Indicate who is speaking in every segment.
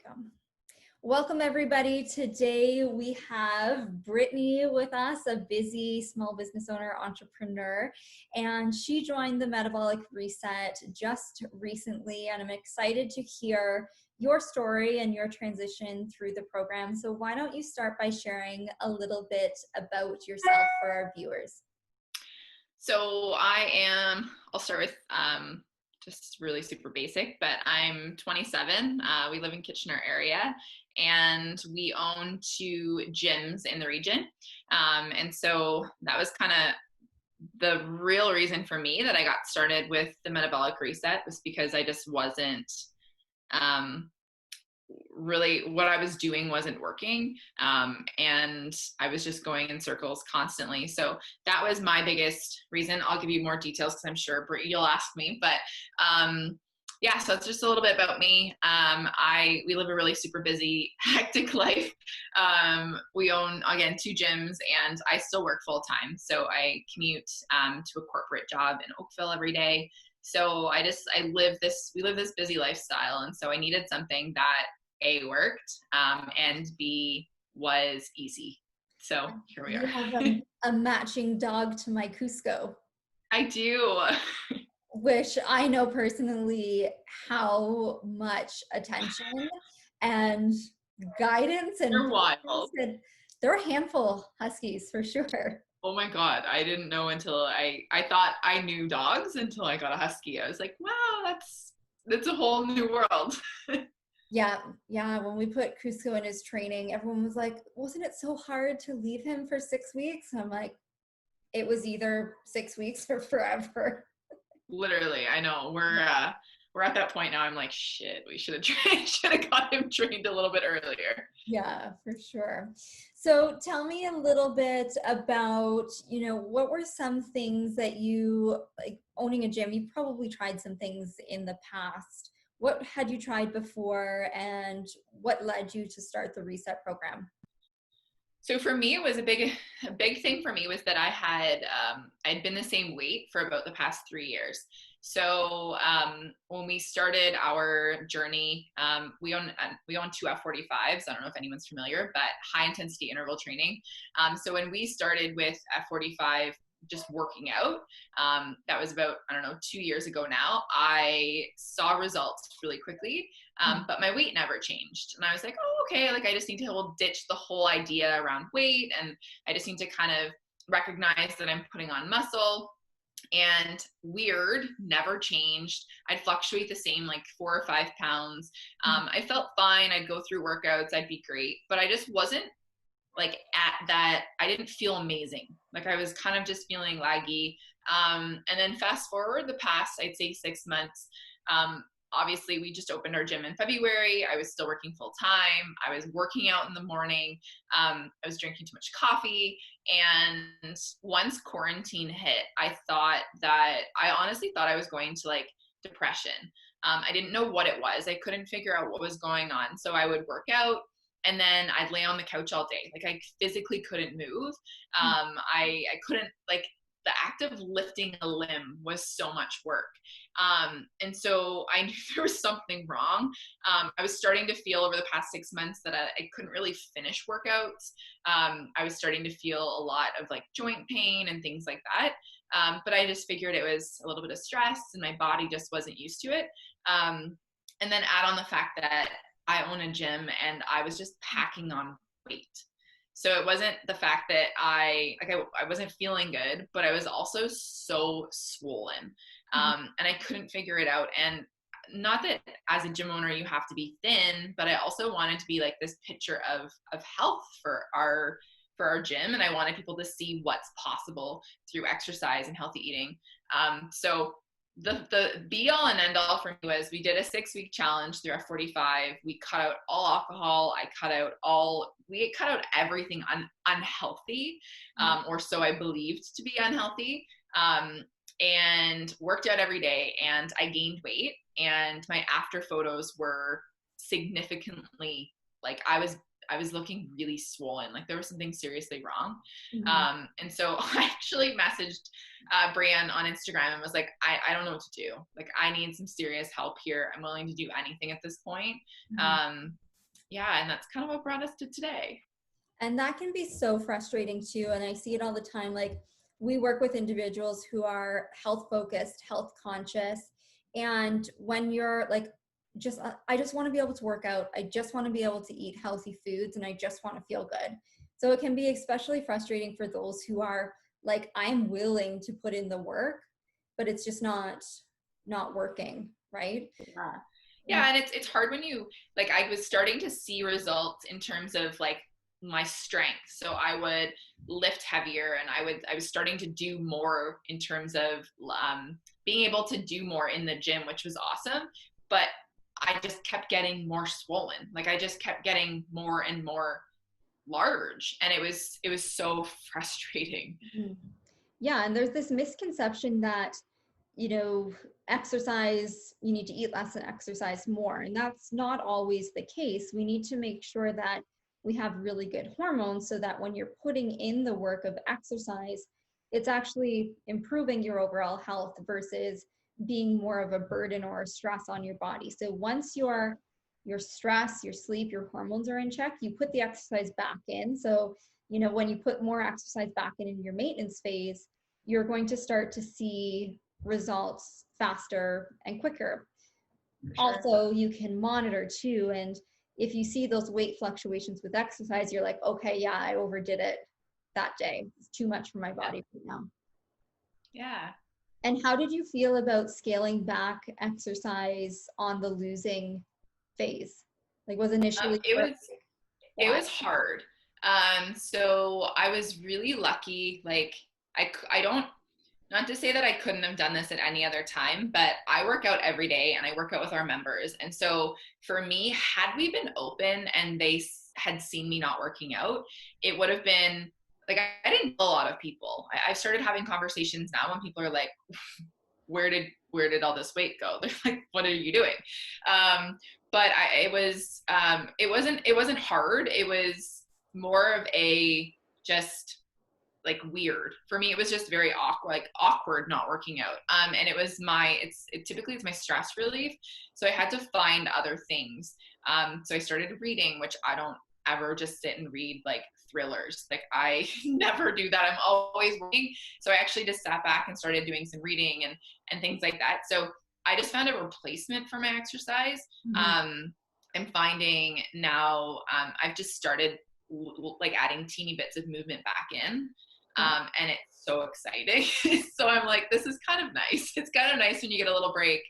Speaker 1: Go. Welcome everybody. Today we have Brittany with us, a busy small business owner, entrepreneur, and she joined the Metabolic Reset just recently, and I'm excited to hear your story and your transition through the program. So why don't you start by sharing a little bit about yourself for our viewers?
Speaker 2: So I'll start with just really super basic, but I'm 27. We live in Kitchener area and we own 2 gyms in the region. And so that was kind of the real reason for me that I got started with the Metabolic Reset, was because I just wasn't really, what I was doing wasn't working. And I was just going in circles constantly. So that was my biggest reason. I'll give you more details because I'm sure Brittany, you'll ask me, but yeah, so it's just a little bit about me. We live a really super busy, hectic life. We own, again, 2 gyms and I still work full time. So I commute to a corporate job in Oakville every day. So we live this busy lifestyle. And so I needed something that A, worked, and B, was easy. So here we are.
Speaker 1: You have a matching dog to my Cusco.
Speaker 2: I do.
Speaker 1: Which I know personally how much attention and guidance and
Speaker 2: They're wild.
Speaker 1: they're a handful, Huskies, for sure.
Speaker 2: Oh my God. I didn't know until I thought I knew dogs until I got a husky. I was like, wow, that's a whole new world.
Speaker 1: Yeah. When we put Cusco in his training, everyone was like, wasn't it so hard to leave him for 6 weeks? And I'm like, it was either 6 weeks or forever.
Speaker 2: Literally, I know. We're at that point now. I'm like, shit, we should have got him trained a little bit earlier.
Speaker 1: Yeah, for sure. So tell me a little bit about, what were some things that you, like owning a gym, you probably tried some things in the past. What had you tried before and what led you to start the Reset program?
Speaker 2: So for me, it was a big thing for me was that I'd been the same weight for about the past 3 years. So when we started our journey, we own 2 F45s. I don't know if anyone's familiar, but high intensity interval training. So when we started with F45, just working out, that was about, 2 years ago now, I saw results really quickly. But my weight never changed. And I was like, oh, okay. Like I just need to ditch the whole idea around weight. And I just need to kind of recognize that I'm putting on muscle. And weird, never changed. I'd fluctuate the same, like 4 or 5 pounds. I felt fine. I'd go through workouts. I'd be great. But I just wasn't like at that. I didn't feel amazing. Like I was kind of just feeling laggy. And then fast forward the past, I'd say 6 months, obviously we just opened our gym in February. I was still working full time. I was working out in the morning. I was drinking too much coffee. And once quarantine hit, I honestly thought I was going to like depression. I didn't know what it was. I couldn't figure out what was going on. So I would work out and then I'd lay on the couch all day. Like I physically couldn't move. I couldn't, like, the act of lifting a limb was so much work. And so I knew there was something wrong. I was starting to feel over the past 6 months that I couldn't really finish workouts. I was starting to feel a lot of like joint pain and things like that. But I just figured it was a little bit of stress and my body just wasn't used to it. And then add on the fact that I own a gym and I was just packing on weight. So it wasn't the fact that I wasn't feeling good, but I was also so swollen. And I couldn't figure it out. And not that as a gym owner, you have to be thin, but I also wanted to be like this picture of health for our gym. And I wanted people to see what's possible through exercise and healthy eating. So the be all and end all for me was we did a 6-week challenge through F45. We cut out all alcohol. We cut out everything unhealthy, or so I believed to be unhealthy, and worked out every day. And I gained weight and my after photos were significantly, like I was looking really swollen, like there was something seriously wrong. And so I actually messaged Brian on Instagram and was like, I don't know what to do. Like I need some serious help here. I'm willing to do anything at this point. yeah, and that's kind of what brought us to today.
Speaker 1: And that can be so frustrating too. And I see it all the time. Like, we work with individuals who are health focused, health conscious. And when you're like, I just want to be able to work out. I just want to be able to eat healthy foods and I just want to feel good. So it can be especially frustrating for those who are like, I'm willing to put in the work, but it's just not working, right?
Speaker 2: Yeah. Yeah, and it's hard when you like I was starting to see results in terms of like my strength. So I would lift heavier and I was starting to do more in terms of being able to do more in the gym, which was awesome. But I just kept getting more swollen. Like I just kept getting more and more large, and it was so frustrating.
Speaker 1: Mhm. Yeah, and there's this misconception that, you know, exercise, you need to eat less and exercise more. And that's not always the case. We need to make sure that we have really good hormones so that when you're putting in the work of exercise, it's actually improving your overall health versus being more of a burden or a stress on your body. So once your stress, your sleep, your hormones are in check, you put the exercise back in. So, you know, when you put more exercise back in your maintenance phase, you're going to start to see results faster and quicker.
Speaker 2: Sure.
Speaker 1: Also, you can monitor too. And if you see those weight fluctuations with exercise, you're like, okay, yeah, I overdid it that day. It's too much for my body right now.
Speaker 2: Yeah.
Speaker 1: And how did you feel about scaling back exercise on the losing phase? Like, was initially
Speaker 2: It was it
Speaker 1: why?
Speaker 2: was hard. So I was really lucky. Like I don't, not to say that I couldn't have done this at any other time, but I work out every day and I work out with our members. And so for me, had we been open and they had seen me not working out, it would have been like I didn't know a lot of people. I've started having conversations now when people are like, where did all this weight go? They're like, what are you doing? But it wasn't hard. It was more of a just like weird for me. It was just very awkward not working out. And it was typically it's my stress relief. So I had to find other things. So I started reading, which I don't ever just sit and read like thrillers. Like I never do that. I'm always working. So I actually just sat back and started doing some reading and things like that. So I just found a replacement for my exercise.
Speaker 1: Mhm.
Speaker 2: I'm finding now I've just started like adding teeny bits of movement back in.
Speaker 1: Yeah.
Speaker 2: And it's so exciting. So I'm like, this is kind of nice. It's kind of nice when you get a little break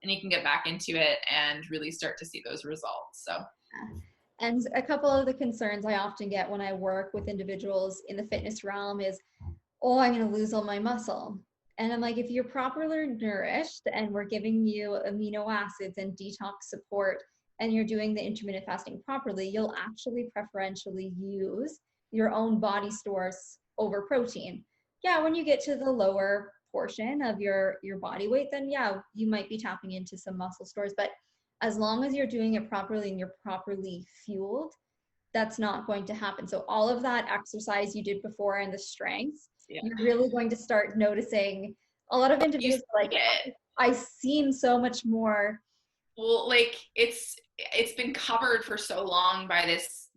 Speaker 2: and you can get back into it and really start to see those results. So
Speaker 1: And a couple of the concerns I often get when I work with individuals in the fitness realm is, oh, I'm going to lose all my muscle. And I'm like, if you're properly nourished and we're giving you amino acids and detox support and you're doing the intermittent fasting properly, you'll actually preferentially use your own body stores over protein. Yeah, when you get to the lower portion of your body weight, then yeah, you might be tapping into some muscle stores. But as long as you're doing it properly and you're properly fueled, that's not going to happen. So all of that exercise you did before and the strengths,
Speaker 2: yeah,
Speaker 1: you're really going to start noticing. A lot of
Speaker 2: you
Speaker 1: individuals are
Speaker 2: see
Speaker 1: like,
Speaker 2: it.
Speaker 1: I seem so much more.
Speaker 2: Well, like it's been covered for so long by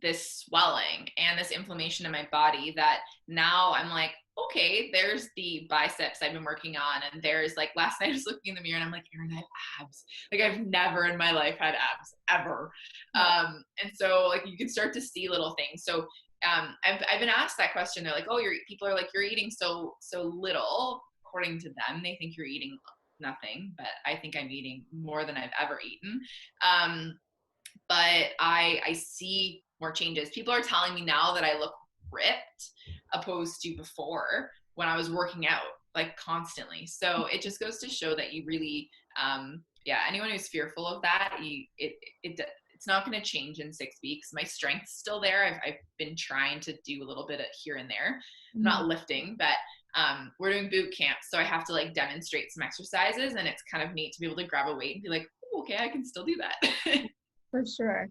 Speaker 2: this swelling and this inflammation in my body that now I'm like, okay, there's the biceps I've been working on, and there's like last night I was looking in the mirror and I'm like, Erin, I have abs. Like I've never in my life had abs ever. And so like you can start to see little things. So I've been asked that question. They're like, oh, people are like, you're eating so little. According to them, they think you're eating nothing, but I think I'm eating more than I've ever eaten. But I see more changes. People are telling me now that I look ripped opposed to before when I was working out like constantly. So it just goes to show that you really, yeah, anyone who's fearful of that, it's not going to change in 6 weeks. My strength's still there. I've been trying to do a little bit of here and there. I'm not lifting, but we're doing boot camp, so I have to like demonstrate some exercises, and it's kind of neat to be able to grab a weight and be like, oh, okay, I can still do that.
Speaker 1: For sure.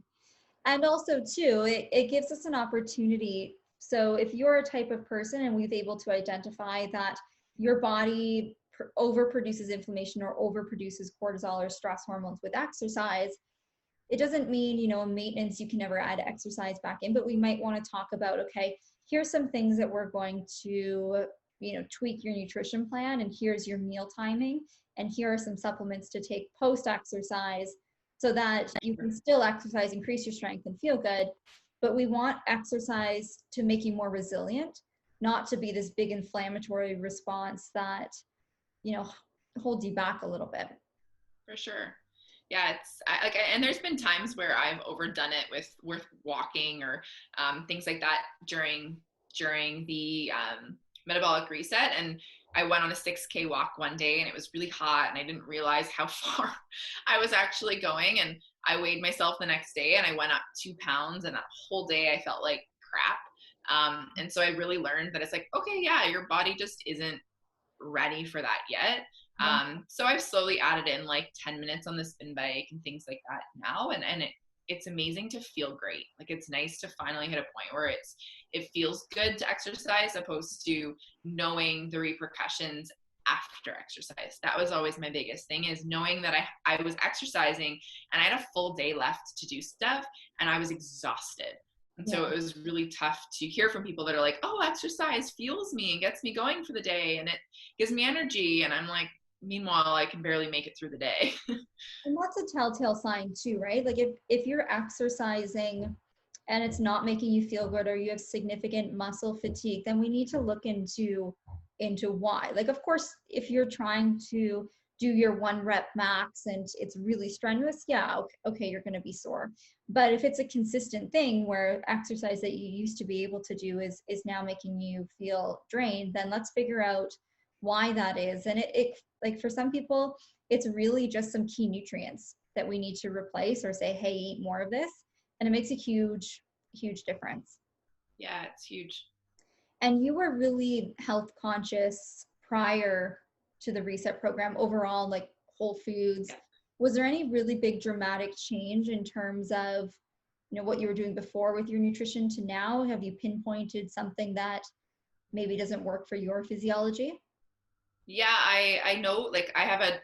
Speaker 1: And also too, it gives us an opportunity. So if you're a type of person and we've able to identify that your body overproduces inflammation or overproduces cortisol or stress hormones with exercise, it doesn't mean, maintenance, you can never add exercise back in, but we might want to talk about, okay, here's some things that we're going to, tweak your nutrition plan, and here's your meal timing, and here are some supplements to take post exercise so that you can still exercise, increase your strength, and feel good. But we want exercise to make you more resilient, not to be this big inflammatory response that, holds you back a little bit.
Speaker 2: For sure. Yeah, and there's been times where I've overdone it with walking or things like that during the metabolic reset. And I went on a 6K walk one day, and it was really hot, and I didn't realize how far I was actually going. And I weighed myself the next day, and I went up 2 pounds, and that whole day I felt like crap. And so I really learned that it's like, okay, yeah, your body just isn't ready for that yet. So I've slowly added in like 10 minutes on the spin bike and things like that now. And it's amazing to feel great. Like, it's nice to finally hit a point where it feels good to exercise, opposed to knowing the repercussions after exercise. That was always my biggest thing, is knowing that I was exercising and I had a full day left to do stuff, and I was exhausted. And so it was really tough to hear from people that are like, oh, exercise fuels me and gets me going for the day, and it gives me energy. And I'm like, meanwhile, I can barely make it through the day.
Speaker 1: And that's a telltale sign too, right? Like, if you're exercising and it's not making you feel good, or you have significant muscle fatigue, then we need to look into why. Like, of course, if you're trying to do your 1 rep max and it's really strenuous, okay, you're going to be sore. But if it's a consistent thing where exercise that you used to be able to do is now making you feel drained, then let's figure out why that is. And it like, for some people, it's really just some key nutrients that we need to replace, or say, hey, eat more of this. And it makes a huge, huge difference.
Speaker 2: Yeah, it's huge.
Speaker 1: And you were really health conscious prior to the reset program overall, like whole foods. Was there any really big dramatic change in terms of, what you were doing before with your nutrition to now? Have you pinpointed something that maybe doesn't work for your physiology?
Speaker 2: Yeah, I know, like, I have a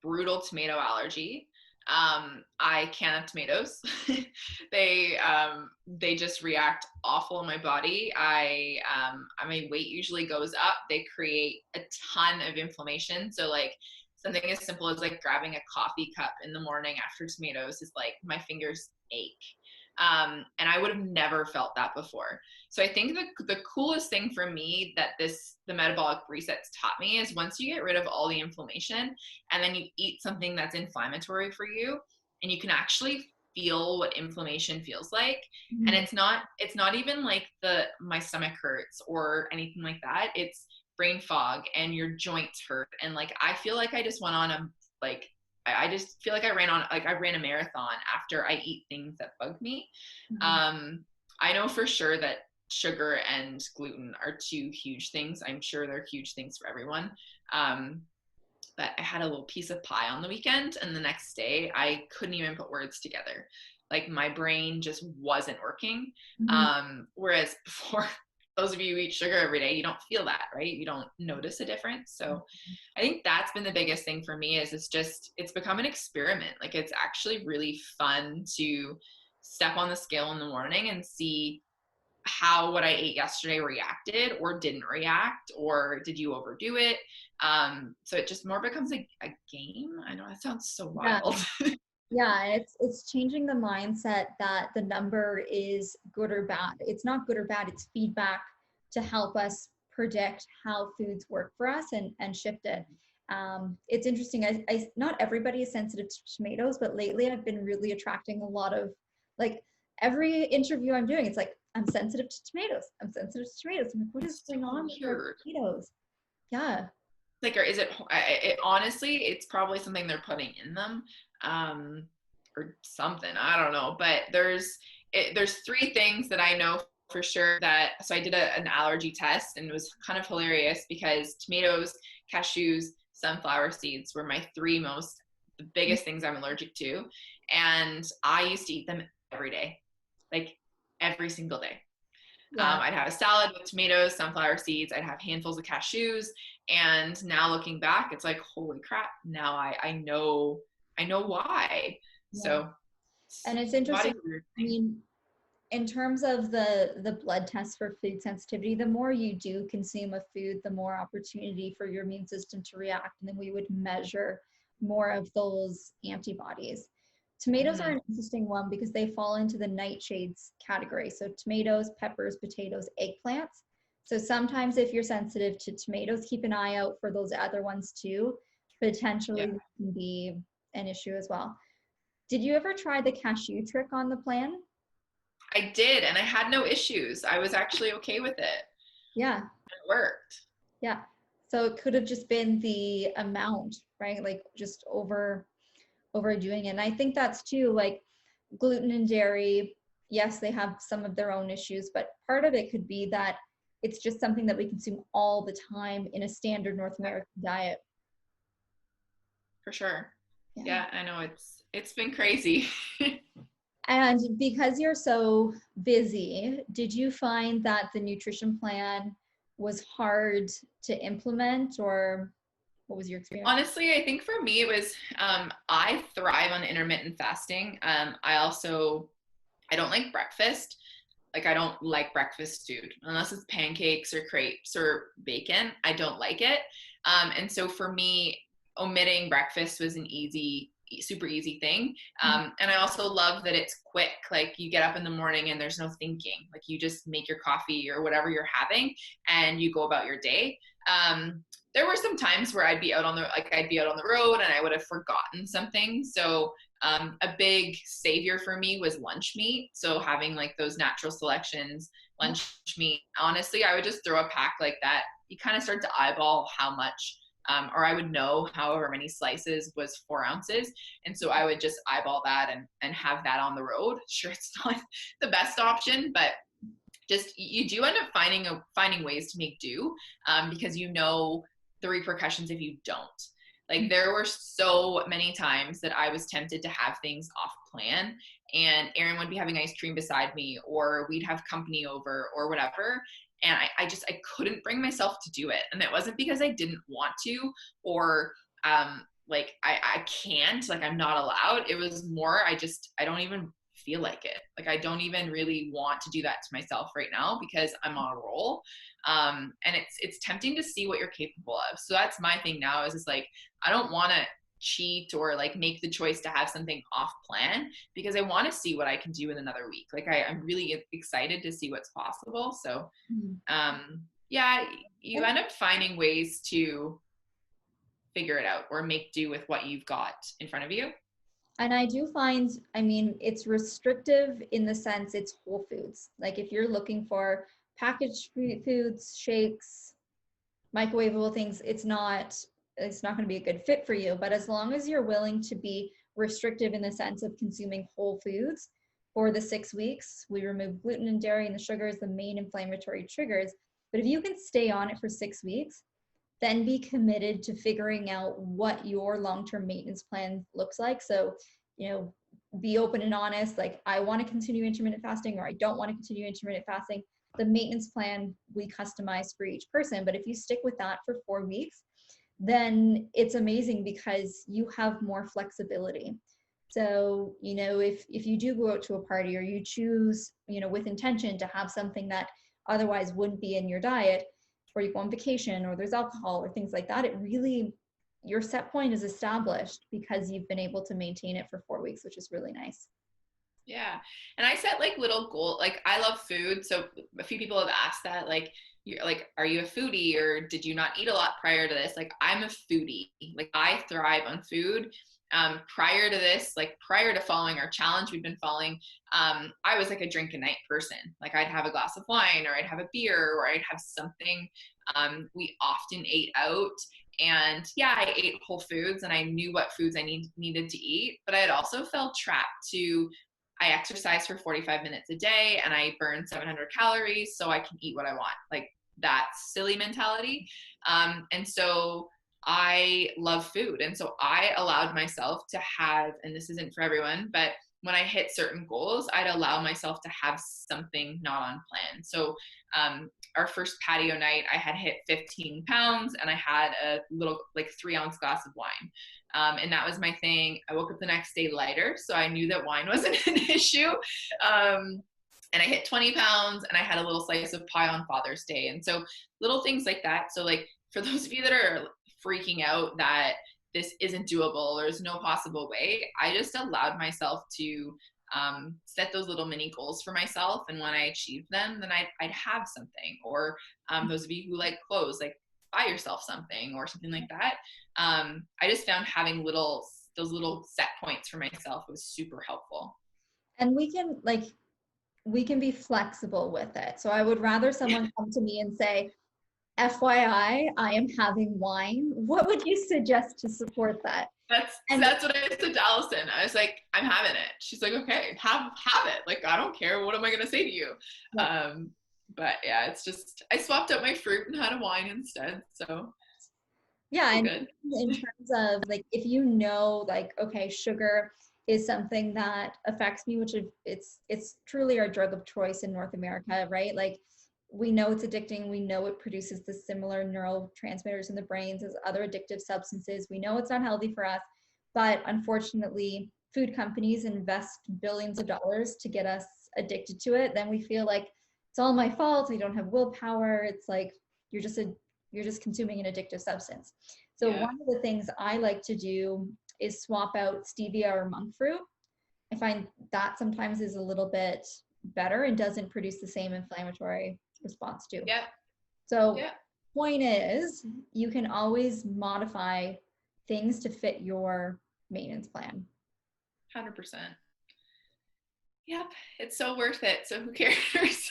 Speaker 2: brutal tomato allergy. I can't have tomatoes. They just react awful in my body. My weight usually goes up. They create a ton of inflammation. So, like, something as simple as like grabbing a coffee cup in the morning after tomatoes is like, my fingers ache. And I would have never felt that before. So I think the coolest thing for me that the metabolic resets taught me is, once you get rid of all the inflammation and then you eat something that's inflammatory for you, and you can actually feel what inflammation feels like. Mm-hmm. And it's not even like my stomach hurts or anything like that. It's brain fog and your joints hurt. And like, I feel like I just went on I just feel like I ran a marathon after I eat things that bug me. Mm-hmm. I know for sure that sugar and gluten are 2 huge things. I'm sure they're huge things for everyone. But I had a little piece of pie on the weekend, and the next day I couldn't even put words together. Like, my brain just wasn't working. Mm-hmm. Whereas before, those of you who eat sugar every day, you don't feel that, right? You don't notice a difference. So I think that's been the biggest thing for me, is it's become an experiment. Like, it's actually really fun to step on the scale in the morning and see how what I ate yesterday reacted or didn't react, or did you overdo it? So it just more becomes a game. I know that sounds so wild.
Speaker 1: Yeah, it's changing the mindset that the number is good or bad. It's not good or bad, it's feedback to help us predict how foods work for us and shift it. It's interesting. I not everybody is sensitive to tomatoes, but lately I've been really attracting a lot of, like, every interview I'm doing, it's like, I'm sensitive to tomatoes. I'm sensitive to tomatoes. I'm like, what is going on with tomatoes? Yeah.
Speaker 2: Like, or is it honestly, it's probably something they're putting in them, or something. I don't know. But there's 3 things that I know for sure so I did an allergy test, and it was kind of hilarious because tomatoes, cashews, sunflower seeds were my 3 the biggest things I'm allergic to. And I used to eat them every day, like every single day. Yeah. I'd have a salad with tomatoes, sunflower seeds. I'd have handfuls of cashews. And now looking back, it's like, holy crap. Now I know why. Yeah. So
Speaker 1: And it's
Speaker 2: Body's
Speaker 1: interesting.
Speaker 2: a weird
Speaker 1: I
Speaker 2: thing.
Speaker 1: mean, in terms of the blood test for food sensitivity, the more you do consume a food, the more opportunity for your immune system to react, and then we would measure more of those antibodies. Tomatoes are
Speaker 2: Mm-hmm.
Speaker 1: an interesting one because they fall into the nightshades category. So tomatoes, peppers, potatoes, eggplants. So sometimes if you're sensitive to tomatoes, keep an eye out for those other ones too.
Speaker 2: Yeah,
Speaker 1: Potentially can be an issue as well. Did you ever try the cashew trick on the plan?
Speaker 2: I did, and I had no issues. I was actually okay with it.
Speaker 1: Yeah,
Speaker 2: It worked.
Speaker 1: yeah. So it could have just been the amount, right? Like just overdoing it. And I think that's too like gluten and dairy. Yes, they have some of their own issues, but part of it could be that it's just something that we consume all the time in a standard North American diet.
Speaker 2: For sure.
Speaker 1: Yeah.
Speaker 2: Yeah, I know it's been crazy.
Speaker 1: And because you're so busy, did you find that the nutrition plan was hard to implement, or what was your experience?
Speaker 2: Honestly, I think for me it was I thrive on intermittent fasting. I don't like breakfast. Like I don't like breakfast food unless it's pancakes or crepes or bacon. I don't like it. And so for me, omitting breakfast was an super easy thing. And I also love that it's quick. Like you get up in the morning and there's no thinking. Like you just make your coffee or whatever you're having and you go about your day. There were some times where I'd be out on the road and I would have forgotten something. So a big savior for me was lunch meat. So having like those natural selections, lunch meat. Honestly, I would just throw a pack like that. You kind of start to eyeball how much, or I would know however many slices was 4 ounces. And so I would just eyeball that and have that on the road. Sure, it's not the best option, but just you do end up finding ways to make do because you know the repercussions if you don't. Like there were so many times that I was tempted to have things off plan and Aaron would be having ice cream beside me or we'd have company over or whatever. And I couldn't bring myself to do it. And it wasn't because I didn't want to or like I can't, like I'm not allowed. It was more I don't even feel like it. Like I don't even really want to do that to myself right now because I'm on a roll. And it's tempting to see what you're capable of. So that's my thing now is like I don't want to cheat or like make the choice to have something off plan because I want to see what I can do in another week. Like I'm really excited to see what's possible. So yeah, you end up finding ways to figure it out or make do with what you've got in front of you.
Speaker 1: And I do find, I mean, it's restrictive in the sense it's whole foods. Like if you're looking for packaged foods, shakes, microwavable things, it's not going to be a good fit for you. But as long as you're willing to be restrictive in the sense of consuming whole foods for the 6 weeks, we remove gluten and dairy and the sugars, the main inflammatory triggers. But if you can stay on it for 6 weeks, then be committed to figuring out what your long-term maintenance plan looks like. So, be open and honest, like I want to continue intermittent fasting or I don't want to continue intermittent fasting. The maintenance plan we customize for each person. But if you stick with that for 4 weeks, then it's amazing because you have more flexibility. So, if you do go out to a party or you choose, with intention to have something that otherwise wouldn't be in your diet, or you go on vacation or there's alcohol or things like that, it really, your set point is established because you've been able to maintain it for 4 weeks, which is really nice.
Speaker 2: Yeah. And I set like little goal, like I love food. So a few people have asked that, like, you're like, are you a foodie or did you not eat a lot prior to this? Like I'm a foodie. Like I thrive on food. Prior to this, like prior to following our challenge we've been following, I was like a drink a night person. Like I'd have a glass of wine or I'd have a beer or I'd have something. We often ate out and yeah, I ate whole foods and I knew what foods I needed to eat, but I had also felt trapped to I exercise for 45 minutes a day and I burn 700 calories so I can eat what I want. Like that silly mentality. And so I love food. And so I allowed myself to have, and this isn't for everyone, but when I hit certain goals, I'd allow myself to have something not on plan. So our first patio night, I had hit 15 pounds and I had a little like 3-ounce glass of wine. And that was my thing. I woke up the next day lighter, so I knew that wine wasn't an issue. And I hit 20 pounds, and I had a little slice of pie on Father's Day. And so little things like that. So like for those of you that are freaking out that this isn't doable or there's no possible way, I just allowed myself to set those little mini goals for myself. And when I achieved them, then I'd have something. Or those of you who like clothes, like buy yourself something or something like that. I just found having those little set points for myself was super helpful.
Speaker 1: And we can be flexible with it. So I would rather someone come to me and say, FYI, I am having wine. What would you suggest to support that?
Speaker 2: That's what I said to Allison. I was like, I'm having it. She's like, okay, have it. Like, I don't care. What am I gonna say to you?
Speaker 1: Yeah.
Speaker 2: But yeah, it's just I swapped out my fruit and had a wine instead. So
Speaker 1: Yeah, and
Speaker 2: good.
Speaker 1: in terms of like if you know like okay, sugar is something that affects me, which it's truly our drug of choice in North America, right? Like we know it's addicting, we know it produces the similar neurotransmitters in the brains as other addictive substances. We know it's not healthy for us, but unfortunately, food companies invest billions of dollars to get us addicted to it. Then we feel like it's all my fault. I don't have willpower. It's like you're just consuming an addictive substance. So
Speaker 2: Yeah.
Speaker 1: one of the things I like to do is swap out stevia or monk fruit. I find that sometimes is a little bit better and doesn't produce the same inflammatory response too.
Speaker 2: Yeah.
Speaker 1: So
Speaker 2: Yeah.
Speaker 1: point is, you can always modify things to fit your maintenance plan.
Speaker 2: 100%. Yep. It's so worth it. So who cares?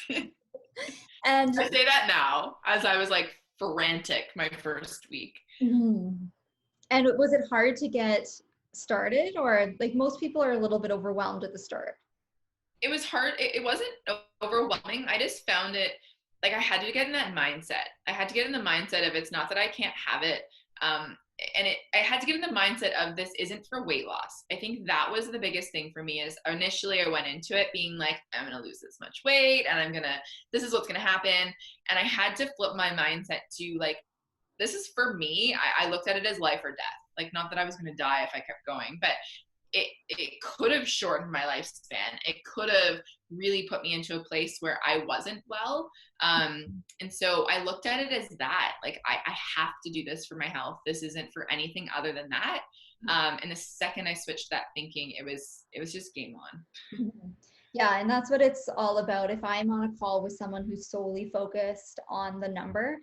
Speaker 1: And
Speaker 2: I say that now as I was like frantic my first week.
Speaker 1: and was it hard to get started, or like most people are a little bit overwhelmed at the start?
Speaker 2: It was hard. It wasn't overwhelming. I just found it like I had to get in that mindset. I had to get in the mindset of it's not that I can't have it. I had to get in the mindset of this isn't for weight loss. I think that was the biggest thing for me is initially I went into it being like, I'm going to lose this much weight and this is what's going to happen. And I had to flip my mindset to like, this is for me. I looked at it as life or death. Like, not that I was going to die if I kept going, but it could have shortened my lifespan. It could have really put me into a place where I wasn't well. And so I looked at it as that, like, I have to do this for my health. This isn't for anything other than that. And the second I switched that thinking, it was just game on.
Speaker 1: Yeah, and that's what it's all about. If I'm on a call with someone who's solely focused on the number,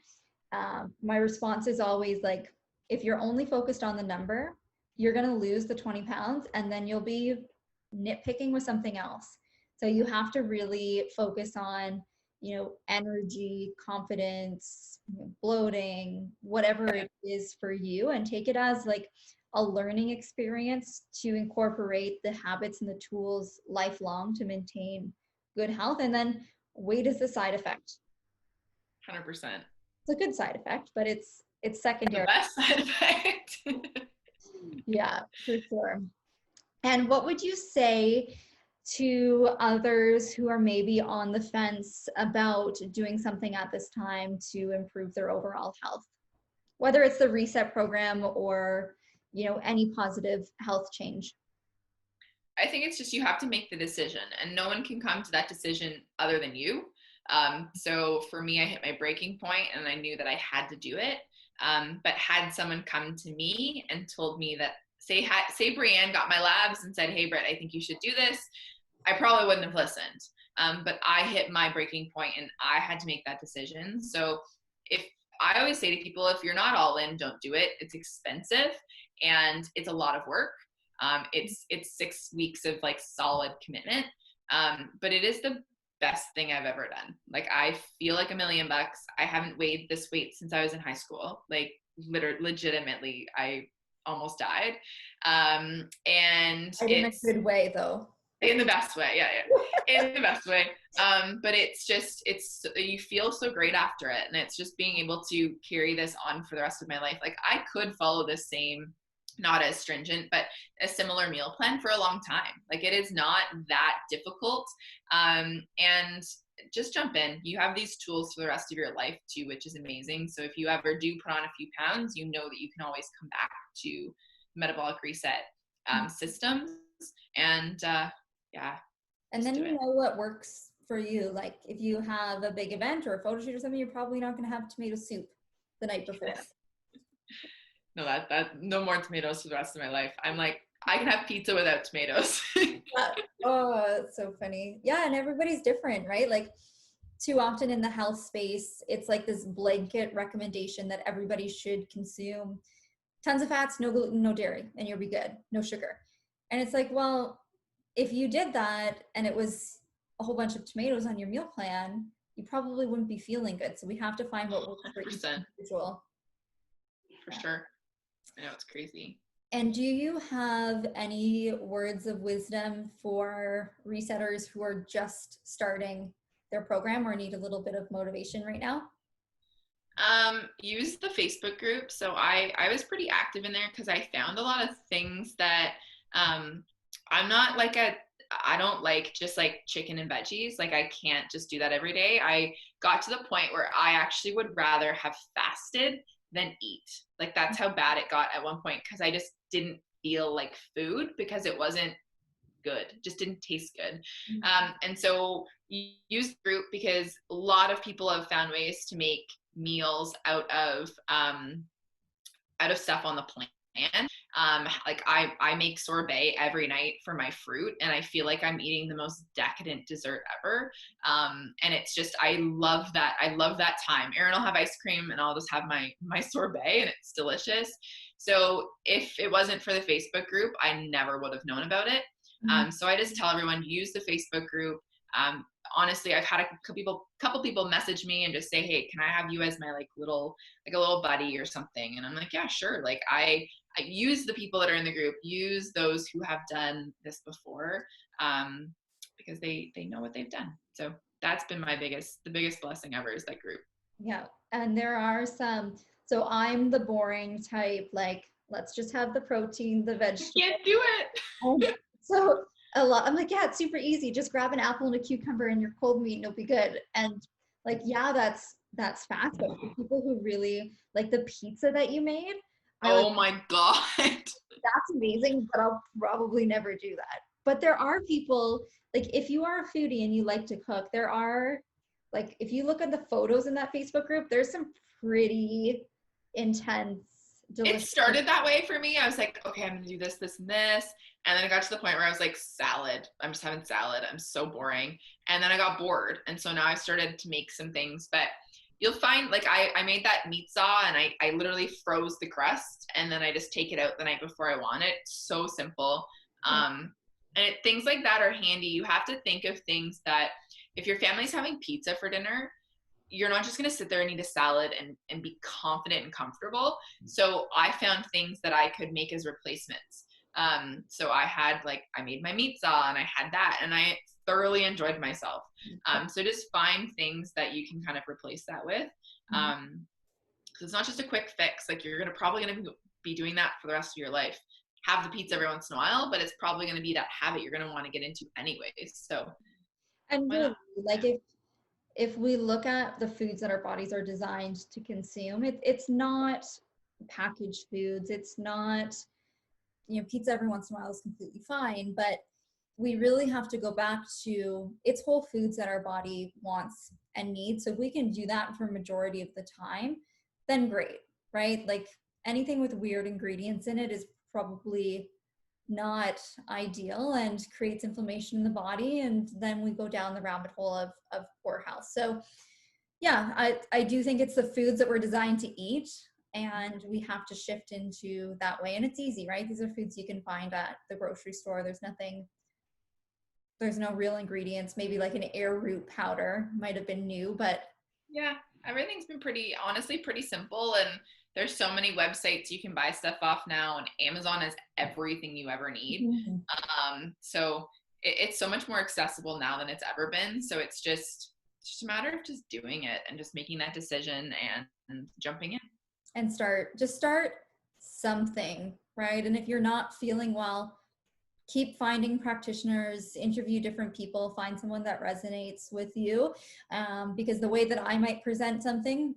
Speaker 1: my response is always like, if you're only focused on the number, you're going to lose the 20 pounds and then you'll be nitpicking with something else. So you have to really focus on, energy, confidence, bloating, whatever it is for you, and take it as like a learning experience to incorporate the habits and the tools lifelong to maintain good health. And then weight is the side effect.
Speaker 2: 100%.
Speaker 1: It's a good side effect, but it's secondary.
Speaker 2: The best side effect.
Speaker 1: Yeah, for sure. And what would you say to others who are maybe on the fence about doing something at this time to improve their overall health? Whether it's the reset program or, any positive health change.
Speaker 2: I think it's just you have to make the decision, and no one can come to that decision other than you. So for me, I hit my breaking point, and I knew that I had to do it. But had someone come to me and told me that, say Brianne got my labs and said, "Hey, Britt, I think you should do this," I probably wouldn't have listened. But I hit my breaking point, and I had to make that decision. So if I always say to people, if you're not all in, don't do it. It's expensive and it's a lot of work. It's 6 weeks of like solid commitment. But it is the best thing I've ever done. Like, I feel like $1,000,000. I haven't weighed this weight since I was in high school. Like, legitimately, I almost died. And
Speaker 1: In a good way, though.
Speaker 2: In the best way. Yeah. In the best way. But you feel so great after it. And it's just being able to carry this on for the rest of my life. Like, I could follow the same, not as stringent, but a similar meal plan for a long time. Like, it is not that difficult. And just jump in. You have these tools for the rest of your life too, which is amazing. So if you ever do put on a few pounds, you know that you can always come back to metabolic reset systems. And yeah,
Speaker 1: And then you know what works for you. Like if you have a big event or a photo shoot or something, you're probably not going to have tomato soup the night before.
Speaker 2: No, that no more tomatoes for the rest of my life. I'm like, I can have pizza without tomatoes.
Speaker 1: Oh, it's so funny. Yeah, and everybody's different, right? Like too often in the health space, it's like this blanket recommendation that everybody should consume tons of fats, no gluten, no dairy, and you'll be good, no sugar. And it's like, well, if you did that and it was a whole bunch of tomatoes on your meal plan, you probably wouldn't be feeling good. So we have to find what works for each
Speaker 2: 100%.
Speaker 1: individual.
Speaker 2: For sure. I know, it's crazy.
Speaker 1: And do you have any words of wisdom for resetters who are just starting their program or need a little bit of motivation right now?
Speaker 2: Use the Facebook group. So I was pretty active in there because I found a lot of things that I'm not like I don't like just like chicken and veggies. Like I can't just do that every day. I got to the point where I actually would rather have fasted than eat. Like that's how bad it got at one point because I just didn't feel like food because it wasn't good, just didn't taste good. And so you use the group because a lot of people have found ways to make meals out of stuff on the plan. Like I make sorbet every night for my fruit and I feel like I'm eating the most decadent dessert ever. And it's just, I love that time. Erin will have ice cream and I'll just have my sorbet and it's delicious. So if it wasn't for the Facebook group, I never would have known about it. So I just tell everyone, use the Facebook group. Honestly, I've had a couple people message me and just say, hey, can I have you as my like a little buddy or something? And I'm like, yeah, sure. Like I use the people that are in the group, use those who have done this before, because they know what they've done. So that's been the biggest blessing ever is that group.
Speaker 1: Yeah. And there are some, so I'm the boring type, like, let's just have the protein, the vegetables.
Speaker 2: You can't do it.
Speaker 1: So a lot, I'm like, yeah, it's super easy. Just grab an apple and a cucumber and your cold meat and it'll be good. And like, yeah, that's fast. But for people who really like the pizza that you made,
Speaker 2: My God.
Speaker 1: That's amazing, but I'll probably never do that. But there are people, like if you are a foodie and you like to cook, there are, like if you look at the photos in that Facebook group, there's some pretty intense, delicious.
Speaker 2: It started that way for me. I was like, okay, I'm gonna do this, this, and this. And then it got to the point where I was like, salad. I'm just having salad. I'm so boring. And then I got bored. And so now I started to make some things. But you'll find, like I made that meat saw and I literally froze the crust. And then I just take it out the night before I want it. So simple. Things like that are handy. You have to think of things that if your family's having pizza for dinner, you're not just going to sit there and eat a salad and be confident and comfortable. So I found things that I could make as replacements. So I made my meat saw and I had that and I thoroughly enjoyed myself. So just find things that you can kind of replace that with. Cause it's not just a quick fix. Like you're probably going to be doing that for the rest of your life. Have the pizza every once in a while, but it's probably going to be that habit you're going to want to get into anyways. So,
Speaker 1: and really, like if we look at the foods that our bodies are designed to consume, it's not packaged foods. It's not, pizza every once in a while is completely fine, but we really have to go back to it's whole foods that our body wants and needs. So if we can do that for a majority of the time, then great, right? Like anything with weird ingredients in it is probably not ideal and creates inflammation in the body. And then we go down the rabbit hole of poor health. So yeah, I do think it's the foods that we're designed to eat and we have to shift into that way. And it's easy, right? These are foods you can find at the grocery store. There's no real ingredients. Maybe like an arrowroot powder might have been new, but
Speaker 2: yeah, everything's been honestly pretty simple. And there's so many websites you can buy stuff off now, and Amazon has everything you ever need. So it's so much more accessible now than it's ever been. So it's just a matter of just doing it and just making that decision and jumping in.
Speaker 1: And start something, right? And if you're not feeling well, keep finding practitioners, interview different people, find someone that resonates with you. Because the way that I might present something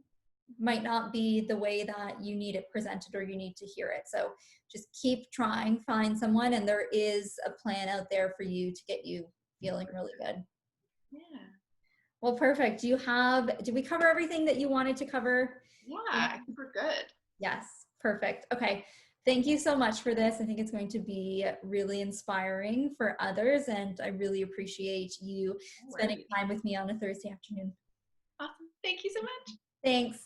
Speaker 1: might not be the way that you need it presented or you need to hear it. So just keep trying, find someone, and there is a plan out there for you to get you feeling really good.
Speaker 2: Yeah.
Speaker 1: Well, perfect. Did we cover everything that you wanted to cover?
Speaker 2: Yeah, I think we're good.
Speaker 1: Yes, perfect. Okay. Thank you so much for this. I think it's going to be really inspiring for others, and I really appreciate you
Speaker 2: No
Speaker 1: spending
Speaker 2: worries.
Speaker 1: time with me on a Thursday afternoon.
Speaker 2: Awesome. Thank you so much.
Speaker 1: Thanks.